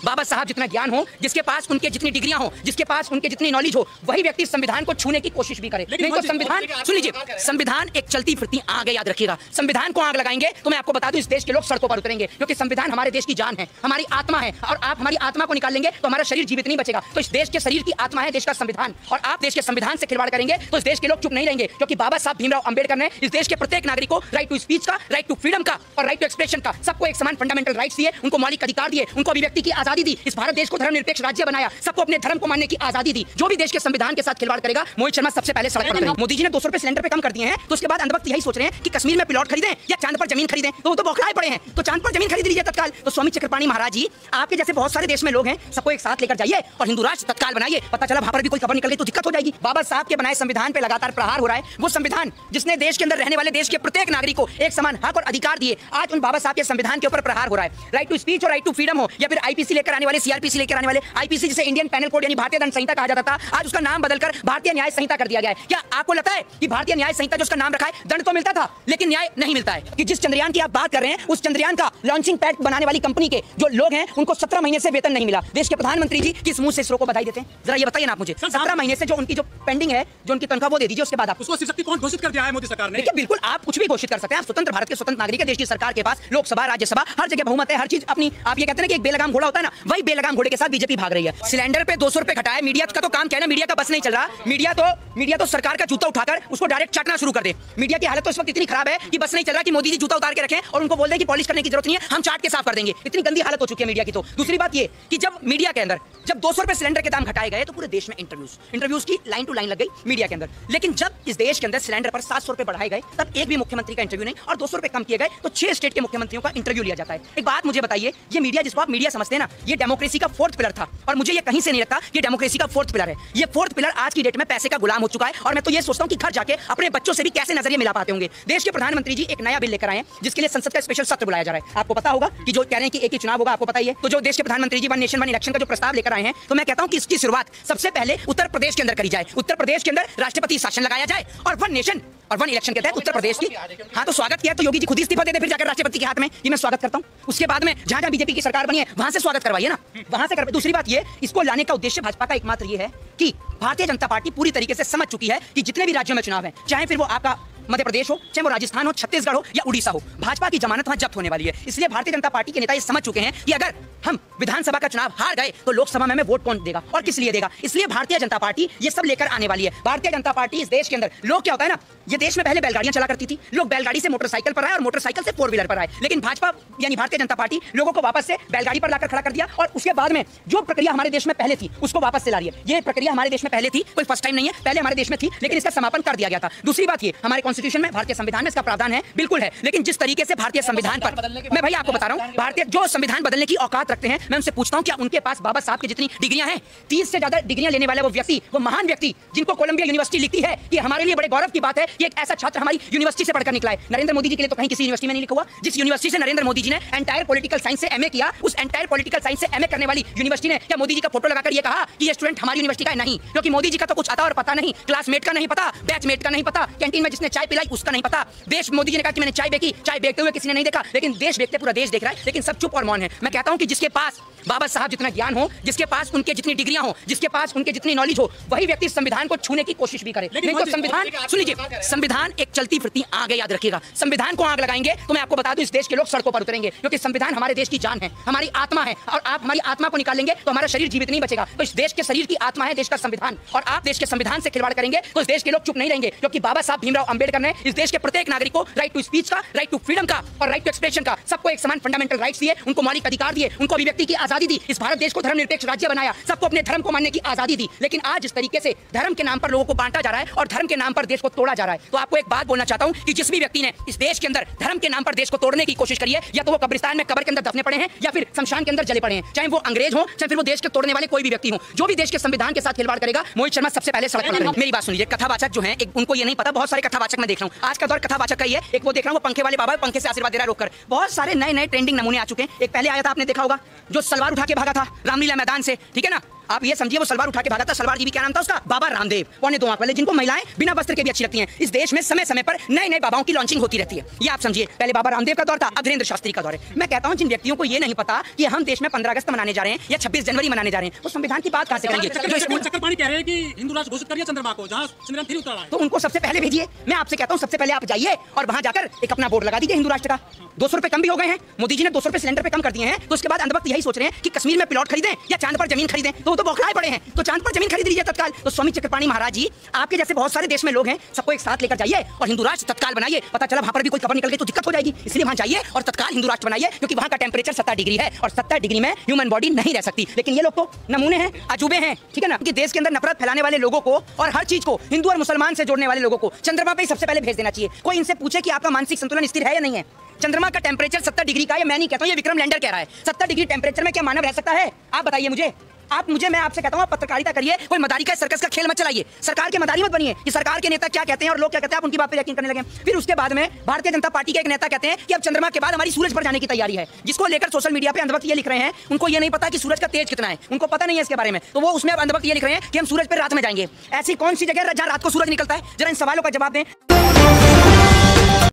बाबा साहब जितना ज्ञान हो, जिसके पास उनके जितनी डिग्रियां हो, जिसके पास उनके जितनी नॉलेज हो, वही व्यक्ति संविधान को छूने की कोशिश भी करे। नहीं तो संविधान, सुन लीजिए, संविधान एक चलती फिरती आग है, याद रखिएगा। संविधान को आग लगाएंगे तो मैं आपको बता दूं, इस देश के लोग सड़कों पर उतरेंगे, क्योंकि संविधान हमारे देश की जान है, हमारी आत्मा है। और आप हमारी आत्मा को निकाल लेंगे तो हमारा शरीर जीवित नहीं बचेगा। तो इस देश के शरीर की आत्मा है देश का संविधान, और आप देश के संविधान से खिलवाड़ करेंगे तो इस देश के लोग चुप नहीं रहेंगे, क्योंकि बाबा साहब भीमराव अंबेडकर ने इस देश के प्रत्येक नागरिक को राइट टू स्पीच का, राइट टू फ्रीडम का और राइट टू एक्सप्रेशन का, सबको एक समान फंडामेंटल राइट्स दिए, उनको मौलिक अधिकार दिए, उनको अभिव्यक्ति की आजादी दी, इस भारत देश को धर्मनिरपेक्ष राज्य बनाया, सबको अपने धर्म को मानने की आजादी दी। जो भी देश के संविधान के साथ खिलवाड़ करेगा, मोहित शर्मा सबसे पहले सड़क पर उतरेंगे। मोदी जी ने 200 रुपए सिलेंडर पे कम कर दिए हैं, तो उसके बाद अंधभक्त यही सोच रहे हैं कि कश्मीर में प्लॉट खरीदें या चांद पर जमीन खरीदें, तो वो तो बौखलाए पड़े हैं, तो चांद पर जमीन खरीद लीजिए तत्काल। तो स्वामी चक्रपाणी महाराज जी, आपके जैसे बहुत सारे देश में लोग हैं, सबको एक साथ लेकर जाइए और हिंदू राष्ट्र तत्काल बनाइए। पता चला वहां पर भी कोई खबर निकल गई तो दिक्कत हो जाएगी। बाबा साहब के बनाए संविधान पे लगातार प्रहार हो रहा है। वो संविधान जिसने देश के अंदर रहने वाले देश के प्रत्येक नागरिक को एक समान हक और अधिकार दिए, आज उन बाबा साहब के संविधान के ऊपर प्रहार हो रहा है। राइट टू स्पीच और राइट टू फ्रीडम हो, या फिर आईपीसी लेकर आने वाले, सीआरपीसी लेकर आने वाले, आईपीसी जिसे इंडियन पेनल कोड यानी भारतीय दंड संहिता कहा जाता था, आज उसका नाम बदलकर भारतीय न्याय संहिता कर दिया गया है। क्या आपको लगता है कि भारतीय न्याय संहिता जो उसका नाम रखा है, दंड तो मिलता था लेकिन न्याय नहीं मिलता है? कि जिस चंद्रयान की आप बात कर रहे हैं, उस चंद्रयान का लॉन्चिंग पैड बनाने वाली कंपनी के जो लोग हैं, उनको 17 महीने से वेतन नहीं मिला। देश के प्रधानमंत्री जी किस मुंह से इसरो को बधाई देते हैं? जरा ये बताइए ना आप मुझे। 17 महीने से जो उनकी जो पेंडिंग है, जो उनकी तनख्वाह वो दे दीजिए, उसके बाद आप उसको शिवशक्ति कौन घोषित कर दिया है मोदी सरकार ने? देखिए, बिल्कुल आप कुछ भी घोषित कर सकते हैं। आप स्वतंत्र भारत के स्वतंत्र नागरिक है। देश की सरकार के पास लोकसभा, राज्यसभा, हर जगह बहुमत है, हर चीज अपनी। आप ये कहते हैं कि एक बेलगाम घोड़ा होता है ना, वही बेलगाम घोड़े के साथ बीजेपी भाग रही है। सिलेंडर पे 200 रुपए घटाए, मीडिया का तो काम क्या है ना, मीडिया का बस नहीं चल रहा। मीडिया तो सरकार का जूता उठाकर उसको डायरेक्ट चाटना शुरू कर दे। मीडिया की हालत तो इस वक्त इतनी खराब है कि बस नहीं चल रहा कि मोदी जी जूता उतार के रखें और उनको बोल दें कि पॉलिश करने की जरूरत नहीं है, हम चाट के साफ कर देंगे। इतनी गंदी हालत हो चुकी है मीडिया की। तो दूसरी बात ये कि जब मीडिया के अंदर जब 200 रुपए सिलेंडर के दाम घटाए गए तो पूरे देश में इंटरव्यूज की लाइन टू लाइन लग गई मीडिया के अंदर। लेकिन जब इस देश के अंदर सिलेंडर पर 700 रुपए बढ़ाए गए, तब एक भी मुख्यमंत्री का इंटरव्यू नहीं, और 200 रुपए कम किए गए तो 6 स्टेट के मुख्यमंत्रियों का इंटरव्यू लिया जाता है। एक बात मुझे बताइए, ये मीडिया जिसको आप मीडिया समझते हैं ना, ये डेमोक्रेसी का 4th पिलर था, और मुझे ये कहीं से नहीं लगता ये डेमोक्रेसी का 4th पिलर है। ये 4th पिलर आज की डेट में पैसे का गुलाम हो चुका है। और मैं तो ये सोचता हूं कि घर जाके अपने बच्चों से भी कैसे नजरिए मिला पाते होंगे। देश के प्रधानमंत्री जी एक नया बिल लेकर आए हैं, जिसके लिए संसद का स्पेशल सत्र बुलाया जा रहा है। आपको पता होगा कि जो कह रहे हैं कि एक ही चुनाव होगा, आपको पता ही है। तो जो देश के प्रधानमंत्री जी वन नेशन वन इलेक्शन का जो प्रस्ताव लेकर आए हैं, तो मैं कहता हूं कि इसकी शुरुआत सबसे पहले उत्तर प्रदेश के अंदर करी जाए। उत्तर प्रदेश के अंदर राष्ट्रपति शासन लगाया जाए और वन नेशन और वन इलेक्शन के तहत उत्तर प्रदेश की, हाँ तो स्वागत किया तो योगी जी खुद इस्तीफा दे दे, फिर जाकर राष्ट्रपति के हाथ में ये मैं स्वागत करता हूं। उसके बाद में जहां बीजेपी की सरकार बनी है वहां से स्वागत करवाइए ना, वहां से कर। दूसरी बात ये, इसको लाने का उद्देश्य भाजपा का एकमात्र ये है कि भारतीय जनता पार्टी पूरी तरीके से समझ चुकी है कि जितने भी राज्यों में चुनाव है, चाहे फिर वो आपका मध्य प्रदेश हो, चाहे वो राजस्थान हो, छत्तीसगढ़ हो या उड़ीसा हो, भाजपा की जमानत वहां जब्त होने वाली है। इसलिए भारतीय जनता पार्टी के नेता ये समझ चुके हैं कि अगर हम विधानसभा का चुनाव हार गए तो लोकसभा में हमें वोट कौन देगा और किस लिए देगा। इसलिए भारतीय जनता पार्टी ये सब लेकर आने वाली है। भारतीय जनता पार्टी इस देश के अंदर, लोग क्या होता है ना, ये देश में पहले बैलगाड़ियां चला करती थी, लोग बैलगाड़ी से मोटरसाइकिल पर आए और मोटरसाइकिल से 4 व्हीलर पर आए। लेकिन भाजपा यानी भारतीय जनता पार्टी लोगों को वापस से बैलगाड़ी पर लाकर खड़ा कर दिया, और उसके बाद में जो प्रक्रिया हमारे देश में पहले थी उसको वापस से ला रही है। ये प्रक्रिया हमारे देश में पहले थी, कोई फर्स्ट टाइम नहीं है, पहले हमारे देश में थी, लेकिन इसका समापन कर दिया गया था। दूसरी बात ये, हमारे कॉन्स्टिट्यूशन में, भारतीय संविधान में इसका प्रावधान है, बिल्कुल है। लेकिन जिस तरीके से भारतीय संविधान पर, मैं भाई आपको बता रहा हूं, भारतीय जो संविधान बदलने की औकात रखते हैं, मैं उनसे पूछता हूं क्या उनके पास बाबा साहब की जितनी डिग्रियां हैं, 30 से ज्यादा डिग्रियां लेने वाला वो व्यक्ति, वो महान व्यक्ति जिनको कोलंबिया यूनिवर्सिटी लिखती है कि हमारे लिए बड़े गौरव की बात है कि एक ऐसा छात्र हमारी यूनिवर्सिटी से पढ़कर निकला है। नरेंद्र मोदी जी के लिए तो कहीं किसी यूनिवर्सिटी में नहीं लिखा हुआ। जिस यूनिवर्सिटी से नरेंद्र मोदी जी ने एंटायर पॉलिटिकल साइंस से एमए किया, उस एंटायर पॉलिटिकल साइंस से एमए करने वाली यूनिवर्सिटी ने क्या मोदी जी का फोटो लगाकर ये कहा कि ये स्टूडेंट हमारी यूनिवर्सिटी का है? नहीं, क्योंकि मोदी जी का तो कुछ आता और पता नहीं, क्लासमेट का नहीं पता, बैचमेट का नहीं पता, कैंटीन में जिसने चाय पिलाई उसका नहीं पता। देश, मोदी जी ने कहा कि मैंने चाय बेची, चाय बेचते हुए किसी ने नहीं देखा, लेकिन देश बेचते पूरा देश देख रहा है, लेकिन सब चुप और मौन है। मैं कहता हूं कि जिसके पास बाबा साहब जितना ज्ञान हो, जिसके पास उनके जितनी डिग्रियां हो, जिसके पास उनके जितनी नॉलेज हो, वही व्यक्ति संविधान को छूने की कोशिश भी करे। नहीं तो संविधान, सुन लीजिए, संविधान एक चलती फिरती आग है, याद रखिएगा। संविधान को आग लगाएंगे तो मैं आपको बता दूं, इस देश के लोग सड़कों पर उतरेंगे, क्योंकि संविधान हमारे देश की जान है, हमारी आत्मा है। और आप हमारी आत्मा को निकाल लेंगे तो हमारा शरीर जीवित नहीं बचेगा। तो इस देश के शरीर की आत्मा है देश का संविधान, और आप देश के संविधान से खिलवाड़ करेंगे तो इस देश के लोग चुप नहीं रहेंगे, क्योंकि बाबा साहब भीमराव अंबेडकर ने इस देश के प्रत्येक नागरिक को राइट टू स्पीच का, राइट टू फ्रीडम का और राइट टू एक्सप्रेशन का, सबको एक समान फंडामेंटल राइट्स दिए, उनको मौलिक अधिकार दिए, उनको अभिव्यक्ति की आजादी दी, इस भारत देश को धर्मनिरपेक्ष राज्य बनाया, सबको अपने धर्म को मानने की आजादी दी। लेकिन आज इस तरीके से धर्म के नाम पर लोगों को बांटा जा रहा है और धर्म के नाम पर देश को तोड़ा जा रहा है। तो आपको एक बात बोलना चाहता हूं कि जिस भी व्यक्ति ने इस देश के अंदर धर्म के नाम पर देश को तोड़ने की कोशिश करी है, या तो वो कब्रिस्तान में कब्र के अंदर दफने पड़े हैं या फिर शमशान के अंदर जले पड़े हैं, चाहे वो अंग्रेज हो चाहे फिर वो देश के तोड़ने वाले कोई भी व्यक्ति हो। जो भी देश के संविधान के साथ खिलवाड़ करेगा, मोहित शर्मा सबसे पहले सड़क पर उतरेंगे। मेरी बात सुन लीजिए, कथावाचक जो है उनको ये नहीं पता, बहुत सारे कथावाचक मैं देख रहा हूं, आज का दौर कथावाचक का ही है। एक वो देख रहा हूं, वो पंखे वाले बाबा पंखे से आशीर्वाद दे रहा है रोककर। बहुत सारे नए नए ट्रेंडिंग नमूने आ चुके हैं। एक पहले आया था, आपने देखा होगा, जो सलवार उठा के भागा था रामलीला मैदान से, ठीक है ना, आप ये समझिए वो सलवार उठा के भागा था। सलवार जीवी क्या नाम था उसका? बाबा रामदेव, 2.25 आंख वाले, जिनको महिलाएं बिना वस्त्र के भी अच्छी लगती हैं। इस देश में समय समय पर नए नए बाबाओं की लॉन्चिंग होती रहती है, ये आप समझिए। पहले बाबा रामदेव का दौर था, अब धीरेन्द्र शास्त्री का दौर है। मैं कहता हूं जिन व्यक्तियों को ये नहीं पता कि हम देश में 15 अगस्त मनाने जा रहे हैं या 26 जनवरी मनाने जा रहे हैं, वो संविधान की बात कहां से करेंगे? चक्रपाणी कह रहे हैं कि हिंदू राष्ट्र घोषित करिए चंद्रमा को, जहां चंद्रयान 3 उतरा है। तो उनको सबसे पहले भेजिए। मैं आपसे कहता हूं सबसे पहले आप जाइए और वहां जाकर एक अपना बोर्ड लगा दीजिए हिंदू राष्ट्र का। 200 रुपए कम भी हो गए हैं, मोदी जी ने 200 रुपए सिलेंडर पे कम कर दिए हैं। तो उसके बाद अंधभक्त यही सोच रहे हैं कि कश्मीर में प्लॉट खरीदें या चांद पर जमीन खरीदें, तो वो तो बौखलाए पड़े हैं। तो चांद पर जमीन खरीद लीजिए तत्काल। तो स्वामी चक्रपाणी महाराज जी, आपके जैसे बहुत सारे देश में लोग हैं, सबको एक साथ लेकर जाइए और हिंदू राष्ट्र तत्काल बनाइए। पता चला वहां पर भी कोई खबर निकल गई तो दिक्कत हो जाएगी, इसलिए वहां जाइए और तत्काल हिंदू राष्ट्र बनाइए, क्योंकि वहां का टेंपरेचर 70 डिग्री है और 70 डिग्री में ह्यूमन बॉडी नहीं रह सकती। लेकिन ये लोग तो नमूने हैं, अजूबे हैं, ठीक है ना, कि देश के अंदर नफरत फैलाने वाले लोगों को और हर चीज को हिंदू और मुसलमान से जोड़ने वाले लोगों को चंद्रमा पे सबसे पहले भेज देना चाहिए। कोई इनसे पूछे कि आपका मानसिक संतुलन स्थिर है या नहीं है। चंद्रमा का टेंपरेचर 70 डिग्री का है, मैं नहीं कहता हूं, ये विक्रम लैंडर कह रहा है। 70 डिग्री टेंपरेचर में क्या मानव रह सकता है? आप बताइए मुझे। मैं आपसे कहता हूं आप पत्रकारिता करिए, कोई मदारी का सर्कस का खेल मत चलाइए। सरकार के मदारी मत बनिए कि सरकार के नेता क्या कहते हैं और लोग क्या कहते हैं, आप उनकी बात पे यकीन करने लगे। फिर उसके बाद में भारतीय जनता पार्टी के एक नेता कहते हैं कि अब चंद्रमा के बाद हमारी सूरज पर जाने की तैयारी है, जिसको लेकर सोशल मीडिया पे अंधभक्त ये लिख रहे हैं। उनको ये नहीं पता कि सूरज का तेज कितना है, उनको पता नहीं है इसके बारे में, तो वो उसमें अंधभक्त ये लिख रहे हैं कि हम सूरज पर रात में जाएंगे। ऐसी कौन सी जगह जहां रात को सूरज निकलता है? जरा इन सवालों का जवाब दें।